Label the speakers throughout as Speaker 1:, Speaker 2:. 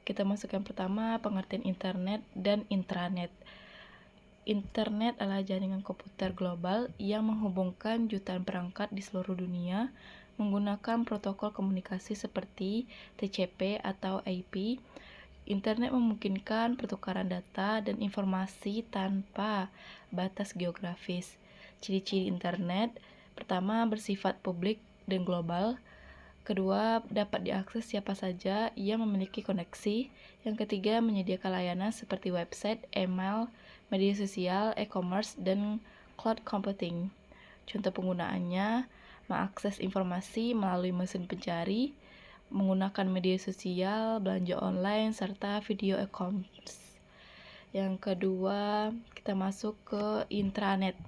Speaker 1: Kita masuk yang pertama, pengertian internet dan intranet. Internet adalah jaringan komputer global yang menghubungkan jutaan perangkat di seluruh dunia menggunakan protokol komunikasi seperti TCP atau IP. Internet memungkinkan pertukaran data dan informasi tanpa batas geografis. Ciri-ciri internet: pertama, bersifat publik dan global. Kedua, dapat diakses siapa saja yang memiliki koneksi. Yang ketiga, menyediakan layanan seperti website, email, media sosial, e-commerce, dan cloud computing. Contoh penggunaannya: mengakses informasi melalui mesin pencari, menggunakan media sosial, belanja online, serta video e-commerce. Yang kedua, kita masuk ke intranet.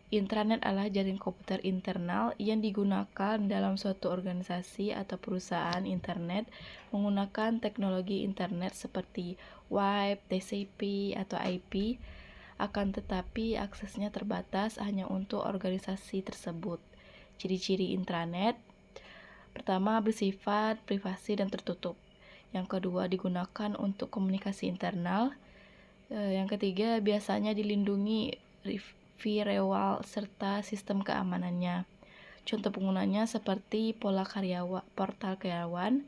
Speaker 1: Intranet adalah jaringan komputer internal yang digunakan dalam suatu organisasi atau perusahaan internet menggunakan teknologi internet seperti web, TCP, atau IP, akan tetapi aksesnya terbatas hanya untuk organisasi tersebut. Ciri-ciri intranet: pertama, bersifat privasi dan tertutup. Yang kedua, digunakan untuk komunikasi internal. Yang ketiga, biasanya dilindungi firewall serta sistem keamanannya. Contoh penggunanya seperti portal karyawan,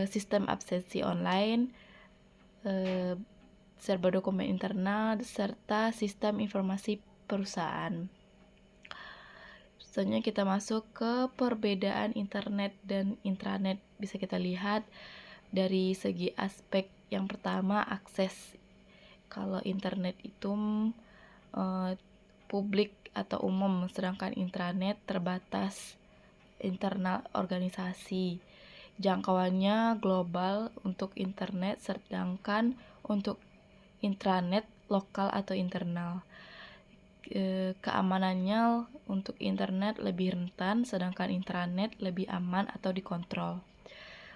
Speaker 1: sistem absensi online, server dokumen internal, serta sistem informasi perusahaan. Selanjutnya kita masuk ke perbedaan internet dan intranet. Bisa kita lihat dari segi aspek yang pertama, akses. Kalau internet itu publik atau umum, sedangkan intranet terbatas internal organisasi. Jangkauannya global untuk internet, sedangkan untuk intranet lokal atau internal. Keamanannya untuk internet lebih rentan, sedangkan intranet lebih aman atau dikontrol.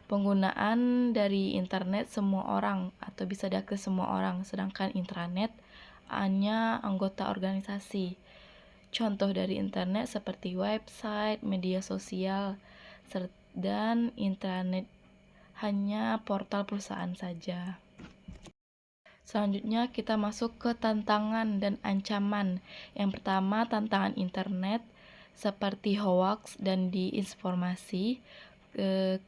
Speaker 1: Penggunaan dari internet semua orang atau bisa diakses semua orang, sedangkan intranet hanya anggota organisasi. Contoh dari internet seperti website, media sosial, dan intranet hanya portal perusahaan saja. Selanjutnya kita masuk ke tantangan dan ancaman. Yang pertama, tantangan internet seperti hoax dan disinformasi,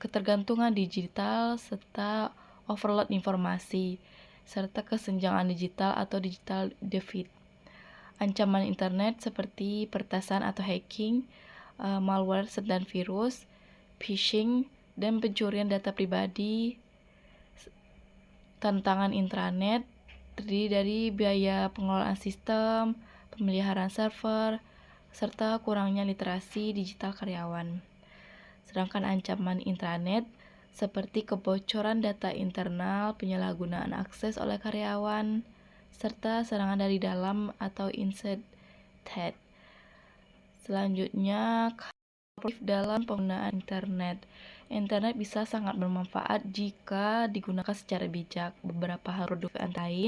Speaker 1: ketergantungan digital, serta overload informasi, serta kesenjangan digital atau digital divide. Ancaman internet seperti peretasan atau hacking, malware dan virus, phishing, dan pencurian data pribadi. Tantangan intranet terdiri dari biaya pengelolaan sistem, pemeliharaan server, serta kurangnya literasi digital karyawan. Sedangkan ancaman intranet seperti kebocoran data internal, penyalahgunaan akses oleh karyawan, serta serangan dari dalam atau inside threat. Selanjutnya, dalam penggunaan internet. Internet bisa sangat bermanfaat jika digunakan secara bijak. Beberapa hal produktif lain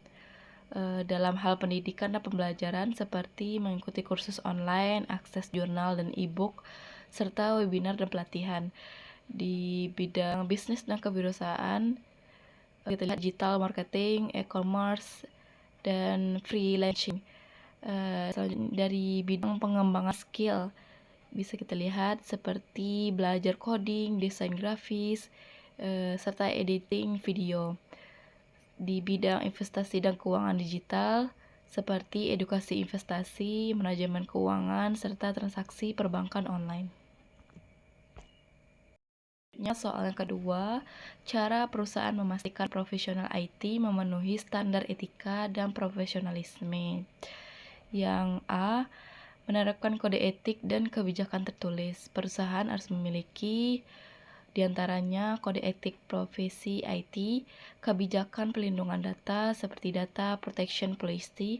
Speaker 1: dalam hal pendidikan dan pembelajaran seperti mengikuti kursus online, akses jurnal dan e-book, serta webinar dan pelatihan. Di bidang bisnis dan kewirausahaan, kita lihat digital marketing, e-commerce, dan freelancing. Dari bidang pengembangan skill, bisa kita lihat seperti belajar coding, desain grafis, serta editing video. Di bidang investasi dan keuangan digital, seperti edukasi investasi, manajemen keuangan, serta transaksi perbankan online. Soal yang kedua, cara perusahaan memastikan profesional IT memenuhi standar etika dan profesionalisme. Yang A, menerapkan kode etik dan kebijakan tertulis. Perusahaan harus memiliki diantaranya kode etik profesi IT, kebijakan pelindungan data seperti data protection policy,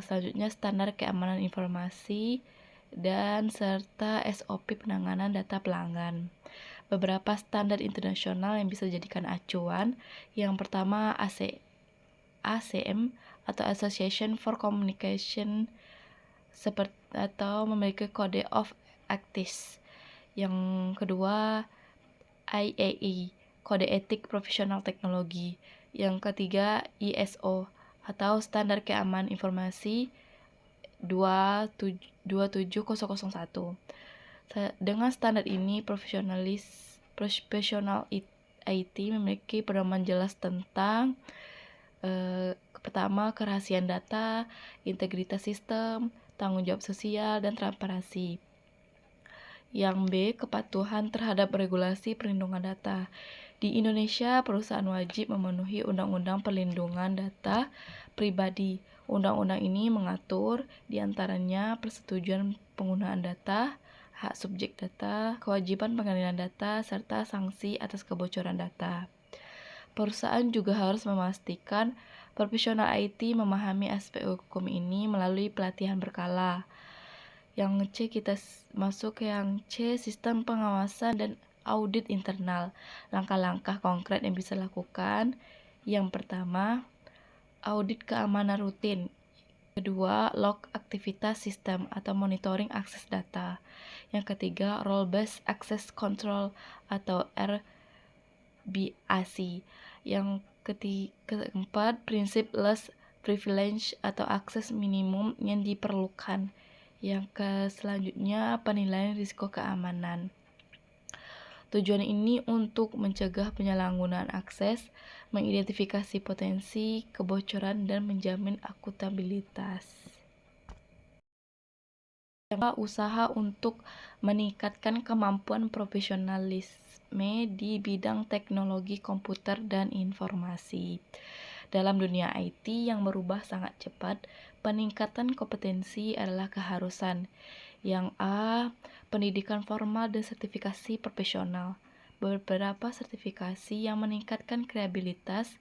Speaker 1: selanjutnya standar keamanan informasi, dan serta SOP penanganan data pelanggan. Beberapa standar internasional yang bisa dijadikan acuan. Yang pertama, ACM atau Association for Communication atau memiliki Code of Ethics. Yang kedua, IAE Kode Etik Profesional Teknologi. Yang ketiga, ISO atau Standar Keamanan Informasi 27001. Dengan standar ini, profesional IT memiliki pedoman jelas tentang pertama, kerahasiaan data, integritas sistem, tanggung jawab sosial, dan transparansi. Yang B, kepatuhan terhadap regulasi perlindungan data. Di Indonesia, perusahaan wajib memenuhi Undang-Undang Perlindungan Data Pribadi. Undang-undang ini mengatur diantaranya persetujuan penggunaan data, hak subjek data, kewajiban pengendalian data, serta sanksi atas kebocoran data. Perusahaan juga harus memastikan profesional IT memahami aspek hukum ini melalui pelatihan berkala. Yang C, kita masuk ke yang C, sistem pengawasan dan audit internal. Langkah-langkah konkret yang bisa dilakukan. Yang pertama, audit keamanan rutin. Kedua, log aktivitas sistem atau monitoring akses data. Yang ketiga, role based access control atau RBAC. Yang keempat, prinsip less privilege atau akses minimum yang diperlukan. Yang selanjutnya, penilaian risiko keamanan. Tujuan ini untuk mencegah penyalahgunaan akses, mengidentifikasi potensi kebocoran, dan menjamin akuntabilitas. Usaha untuk meningkatkan kemampuan profesionalisme di bidang teknologi komputer dan informasi. Dalam dunia IT yang berubah sangat cepat, peningkatan kompetensi adalah keharusan. Yang A, pendidikan formal dan sertifikasi profesional. Beberapa sertifikasi yang meningkatkan kredibilitas.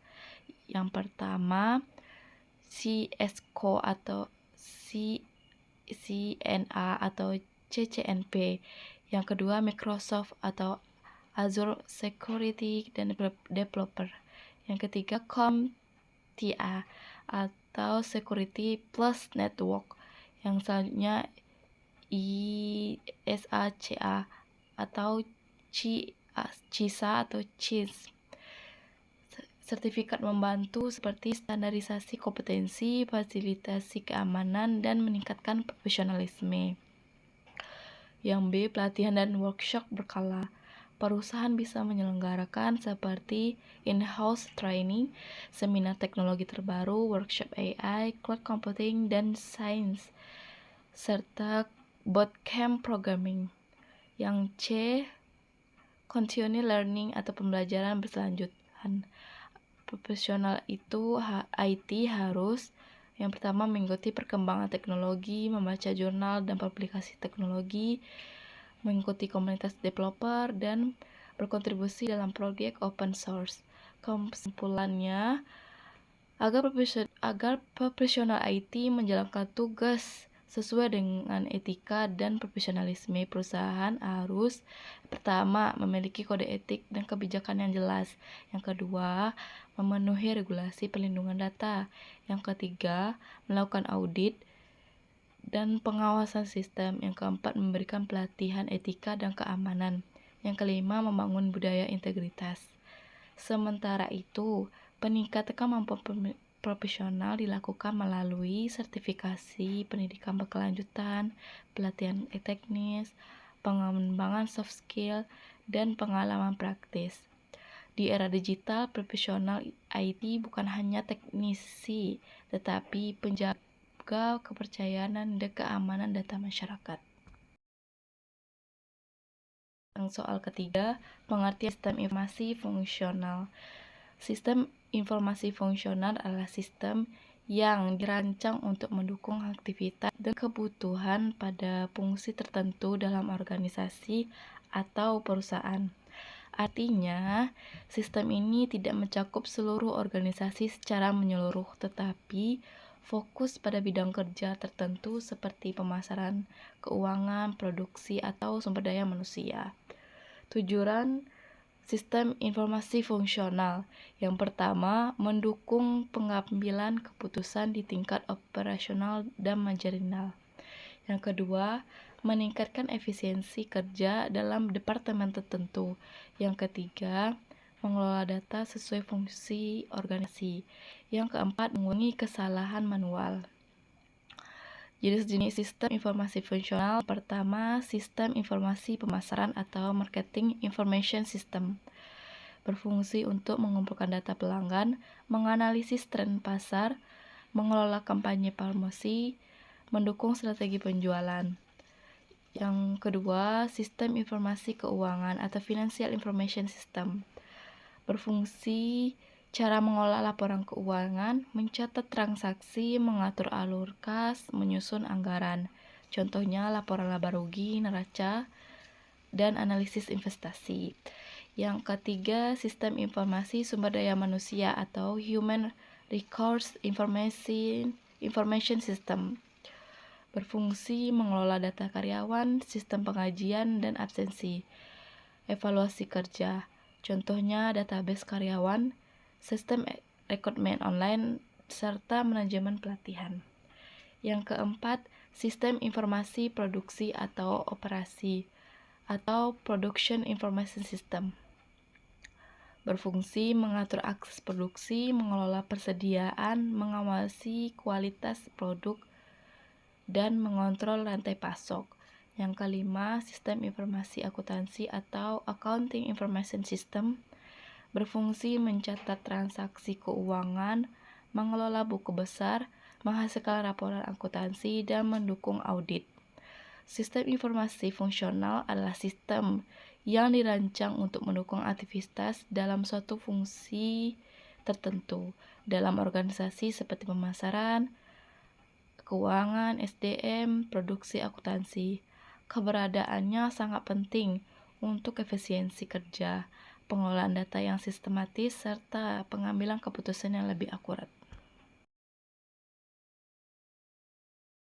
Speaker 1: Yang pertama, CSCO atau CCNA atau CCNP. Yang kedua, Microsoft atau Azure Security dan Developer. Yang ketiga, CompTIA atau Security Plus Network. Yang selanjutnya, ISACA atau CISA atau CIS. Sertifikat membantu seperti standarisasi kompetensi, fasilitasi keamanan, dan meningkatkan profesionalisme. Yang B, pelatihan dan workshop berkala. Perusahaan bisa menyelenggarakan seperti in-house training, seminar teknologi terbaru, workshop AI, cloud computing, dan sains, serta bootcamp programming. Yang C, continuing learning atau pembelajaran berkelanjutan. Profesional IT harus yang pertama mengikuti perkembangan teknologi, membaca jurnal dan publikasi teknologi, mengikuti komunitas developer, dan berkontribusi dalam proyek open source. Kesimpulannya, agar profesional IT menjalankan tugas sesuai dengan etika dan profesionalisme, perusahaan harus pertama memiliki kode etik dan kebijakan yang jelas. Yang kedua, memenuhi regulasi perlindungan data. Yang ketiga, melakukan audit dan pengawasan sistem. Yang keempat, memberikan pelatihan etika dan keamanan. Yang kelima, membangun budaya integritas. Sementara itu, peningkatan kemampuan profesional dilakukan melalui sertifikasi, pendidikan berkelanjutan, pelatihan teknis, pengembangan soft skill, dan pengalaman praktis. Di era digital, profesional IT bukan hanya teknisi, tetapi penjaga kepercayaan dan keamanan data masyarakat. Soal ketiga, pengertian sistem informasi fungsional. Sistem informasi fungsional adalah sistem yang dirancang untuk mendukung aktivitas dan kebutuhan pada fungsi tertentu dalam organisasi atau perusahaan. Artinya, sistem ini tidak mencakup seluruh organisasi secara menyeluruh, tetapi fokus pada bidang kerja tertentu seperti pemasaran, keuangan, produksi, atau sumber daya manusia. Tujuan sistem informasi fungsional. Yang pertama, mendukung pengambilan keputusan di tingkat operasional dan manajerial. Yang kedua, meningkatkan efisiensi kerja dalam departemen tertentu. Yang ketiga, mengelola data sesuai fungsi organisasi. Yang keempat, mengurangi kesalahan manual. Jenis-jenis sistem informasi fungsional. Pertama, sistem informasi pemasaran atau marketing information system. Berfungsi untuk mengumpulkan data pelanggan, menganalisis tren pasar, mengelola kampanye promosi, mendukung strategi penjualan. Yang kedua, sistem informasi keuangan atau financial information system. Berfungsi cara mengolah laporan keuangan, mencatat transaksi, mengatur alur kas, menyusun anggaran. Contohnya laporan laba rugi, neraca, dan analisis investasi. Yang ketiga, sistem informasi sumber daya manusia atau Human Resource Information System. Berfungsi mengelola data karyawan, sistem pengajian dan absensi, evaluasi kerja. Contohnya database karyawan, sistem rekrutmen online, serta manajemen pelatihan. Yang keempat, sistem informasi produksi atau operasi atau Production Information System. Berfungsi mengatur akses produksi, mengelola persediaan, mengawasi kualitas produk, dan mengontrol rantai pasok. Yang kelima, sistem informasi akuntansi atau Accounting Information System. Berfungsi mencatat transaksi keuangan, mengelola buku besar, menghasilkan laporan akuntansi, dan mendukung audit. Sistem informasi fungsional adalah sistem yang dirancang untuk mendukung aktivitas dalam suatu fungsi tertentu dalam organisasi seperti pemasaran, keuangan, SDM, produksi akuntansi. Keberadaannya sangat penting untuk efisiensi kerja, pengelolaan data yang sistematis, serta pengambilan keputusan yang lebih akurat.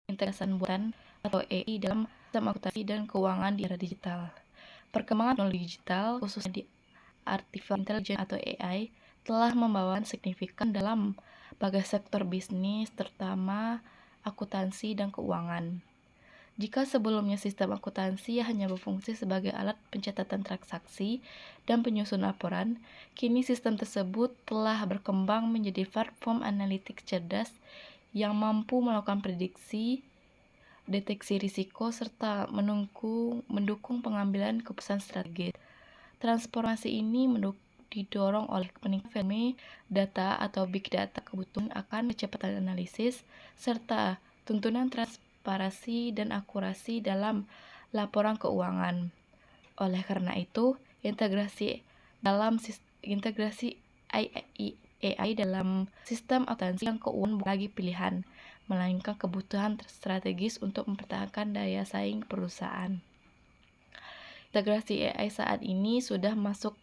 Speaker 1: Integrasi buatan atau AI dalam sistem akuntansi dan keuangan di era digital. Perkembangan teknologi digital, khususnya di artificial intelligence atau AI, telah membawa signifikan dalam berbagai sektor bisnis, terutama akuntansi dan keuangan. Jika sebelumnya sistem akuntansi hanya berfungsi sebagai alat pencatatan transaksi dan penyusun laporan, kini sistem tersebut telah berkembang menjadi platform analitik cerdas yang mampu melakukan prediksi, deteksi risiko, serta mendukung pengambilan keputusan strategis. Transformasi ini didorong oleh peningkatan volume data atau big data, kebutuhan akan kecepatan analisis, serta tuntunan transparansi dan akurasi dalam laporan keuangan. Oleh karena itu, integrasi AI dalam sistem akuntansi dan keuangan bukan lagi pilihan, melainkan kebutuhan strategis untuk mempertahankan daya saing perusahaan. Integrasi AI saat ini sudah masuk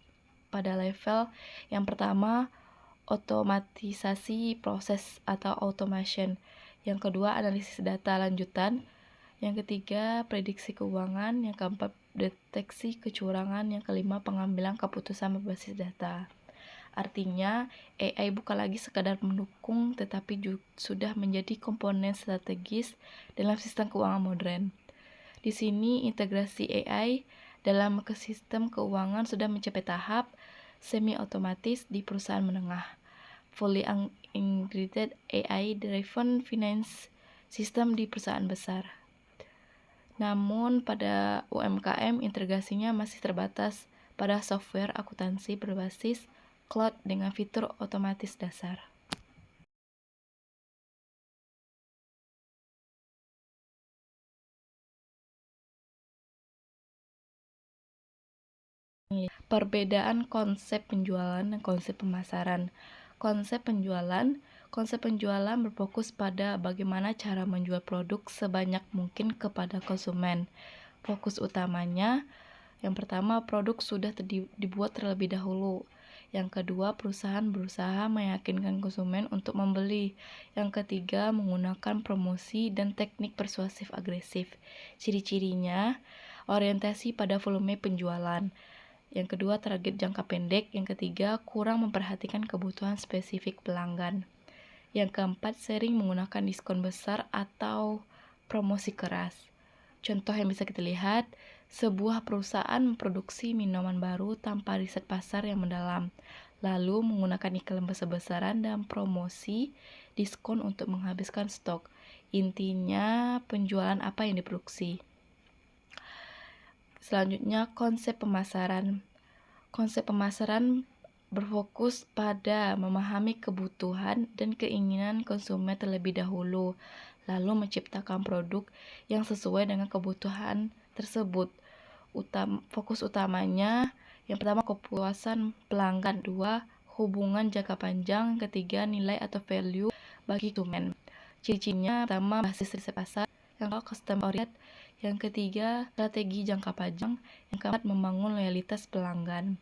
Speaker 1: pada level yang pertama, otomatisasi proses atau automation. Yang kedua, analisis data lanjutan. Yang ketiga, prediksi keuangan. Yang keempat, deteksi kecurangan. Yang kelima, pengambilan keputusan berbasis data. Artinya, AI bukan lagi sekadar mendukung, tetapi sudah menjadi komponen strategis dalam sistem keuangan modern. Di sini, integrasi AI dalam sistem keuangan sudah mencapai tahap semi-otomatis di perusahaan menengah. Fully integrated AI-driven finance system di perusahaan besar. Namun, pada UMKM, integrasinya masih terbatas pada software akuntansi berbasis cloud dengan fitur otomatis dasar. Perbedaan konsep penjualan dan konsep pemasaran. Konsep penjualan berfokus pada bagaimana cara menjual produk sebanyak mungkin kepada konsumen. Fokus utamanya, yang pertama, produk sudah dibuat terlebih dahulu. Yang kedua, perusahaan berusaha meyakinkan konsumen untuk membeli. Yang ketiga, menggunakan promosi dan teknik persuasif agresif. Ciri-cirinya, orientasi pada volume penjualan. Yang kedua, target jangka pendek. Yang ketiga, kurang memperhatikan kebutuhan spesifik pelanggan. Yang keempat, sering menggunakan diskon besar atau promosi keras. Contoh yang bisa kita lihat, Sebuah perusahaan memproduksi minuman baru tanpa riset pasar yang mendalam, lalu menggunakan iklan besar-besaran dan promosi diskon untuk menghabiskan stok. Intinya, penjualan apa yang diproduksi. Selanjutnya, konsep pemasaran. Konsep pemasaran berfokus pada memahami kebutuhan dan keinginan konsumen terlebih dahulu, lalu menciptakan produk yang sesuai dengan kebutuhan tersebut. Fokus utamanya yang pertama kepuasan pelanggan, dua hubungan jangka panjang, ketiga nilai atau value bagi konsumen. Ciri-cirinya pertama basis riset pasar, yang kedua customer oriented, yang ketiga strategi jangka panjang, yang keempat membangun loyalitas pelanggan.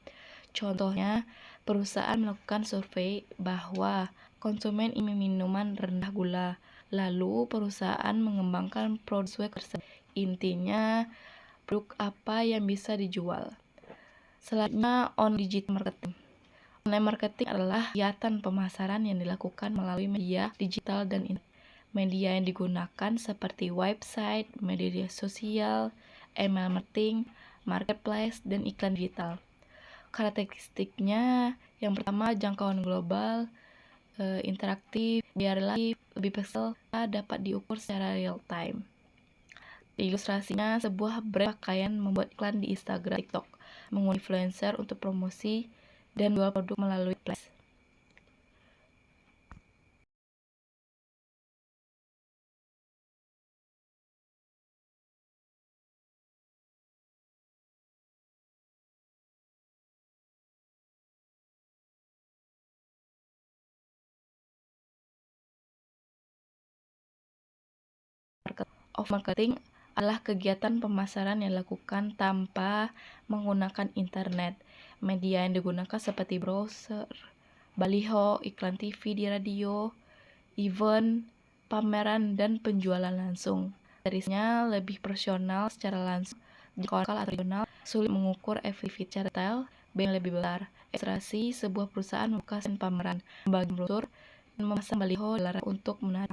Speaker 1: Contohnya, perusahaan melakukan survei bahwa konsumen ingin minuman rendah gula, lalu perusahaan mengembangkan produk tersebut. Intinya, produk apa yang bisa dijual. Selanjutnya, on digital marketing. Online marketing adalah kegiatan pemasaran yang dilakukan melalui media digital dan internet. Media yang digunakan seperti website, media sosial, email marketing, marketplace, dan iklan digital. Karakteristiknya yang pertama jangkauan global, interaktif, biar lebih personal, dapat diukur secara real time. Ilustrasinya sebuah brand pakaian membuat iklan di Instagram, TikTok, menggunakan influencer untuk promosi dan jual produk melalui marketplace. Marketing adalah kegiatan pemasaran yang dilakukan tanpa menggunakan internet. Media yang digunakan seperti browser, baliho, iklan TV di radio, event, pameran, dan penjualan langsung. Serisnya lebih profesional secara langsung, jangkauan lokal atau regional, sulit mengukur efektivitas retail, yang lebih besar. Ilustrasi sebuah perusahaan membuka stand pameran, membagi brosur, dan memasang baliho dilarang untuk menarik